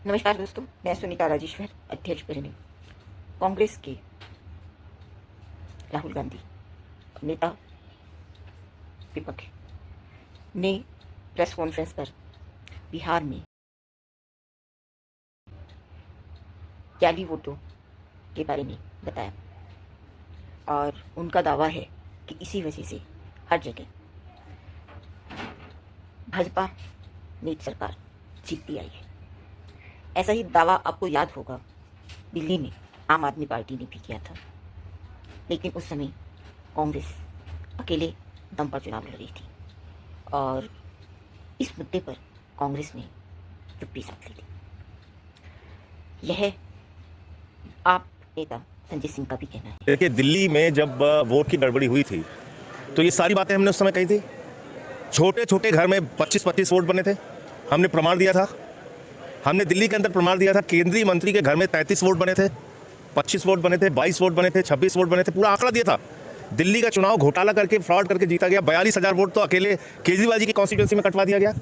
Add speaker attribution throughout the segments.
Speaker 1: नमस्कार दोस्तों, मैं सुनीता राजेश्वर, अध्यक्ष परिणी। कांग्रेस के राहुल गांधी, नेता विपक्ष, ने प्रेस कॉन्फ्रेंस पर बिहार में जाली वोटों के बारे में बताया और उनका दावा है कि इसी वजह से हर जगह भाजपा नीति सरकार जीतती आई है। ऐसा ही दावा आपको याद होगा, दिल्ली में आम आदमी पार्टी ने भी किया था, लेकिन उस समय कांग्रेस अकेले दम पर चुनाव लड़ रही थी और इस मुद्दे पर कांग्रेस ने चुप्पी साध ली थी। यह आप नेता संजय सिंह का भी कहना है।
Speaker 2: देखिए, दिल्ली में जब वोट की गड़बड़ी हुई थी तो ये सारी बातें हमने उस समय कही थी। छोटे छोटे घर में 25-25 वोट बने थे, हमने प्रमाण दिया था। हमने दिल्ली के अंदर प्रमाण दिया था, केंद्रीय मंत्री के घर में 33 वोट बने थे, 25 वोट बने थे, 22 वोट बने थे, 26 वोट बने थे, पूरा आंकड़ा दिया था। दिल्ली का चुनाव घोटाला करके, फ्रॉड करके जीता गया। 42,000 वोट तो अकेले केजरीवाल जी की कॉन्स्टिट्यूंसी में कटवा दिया गया।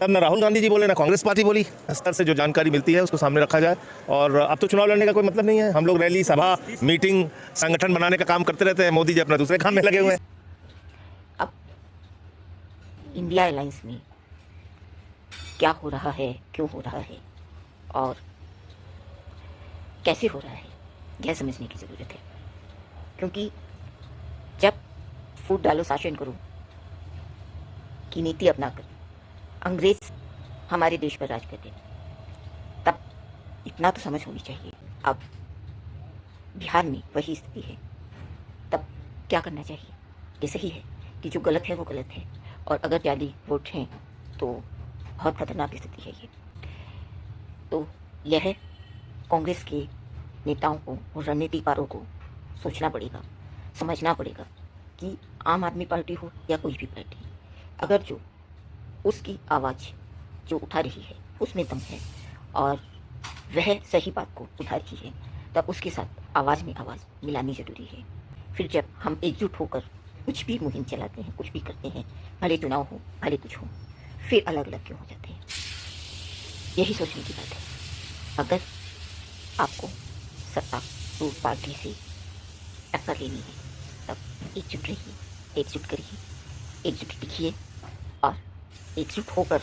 Speaker 2: तब ना राहुल गांधी जी बोले, ना कांग्रेस पार्टी बोली। स्तर से जो जानकारी मिलती है उसको सामने रखा जाए। और अब तो चुनाव लड़ने का कोई मतलब नहीं है। हम लोग रैली, सभा, मीटिंग, संगठन बनाने का काम करते रहते हैं। मोदी जी अपना दूसरे काम में लगे हुए हैं।
Speaker 1: अब इंडिया अलायंस में क्या हो रहा है, क्यों हो रहा है और कैसे हो रहा है, यह समझने की ज़रूरत है। क्योंकि जब फूट डालो शासन करो की नीति अपनाकर अंग्रेज हमारे देश पर राज करते, तब इतना तो समझ होनी चाहिए। अब बिहार में वही स्थिति है, तब क्या करना चाहिए? ये सही है कि जो गलत है वो गलत है, और अगर जाली वोट हैं तो बहुत खतरनाक स्थिति है ये। तो यह कांग्रेस के नेताओं को और रणनीतिकारों को सोचना पड़ेगा, समझना पड़ेगा कि आम आदमी पार्टी हो या कोई भी पार्टी, अगर जो उसकी आवाज़ जो उठा रही है उसमें दम है और वह सही बात को उठा रही है, तब उसके साथ आवाज़ में आवाज़ मिलानी ज़रूरी है। फिर जब हम एकजुट होकर कुछ भी मुहिम चलाते हैं, कुछ भी करते हैं, भले चुनाव हो भले कुछ हो, फिर अलग अलग क्यों हो जाते हैं? यही सोचने की बात है। अगर आपको सत्ता तो पार्टी से टक्कर लेनी है, तब एकजुट रहिए, एकजुट करिए, एकजुट दिखिए और एकजुट होकर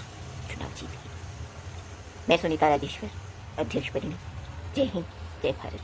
Speaker 1: चुनाव जीतिए। मैं सुनीता राजेश्वर, अध्यक्ष परिणी। जय हिंद, जय भारत।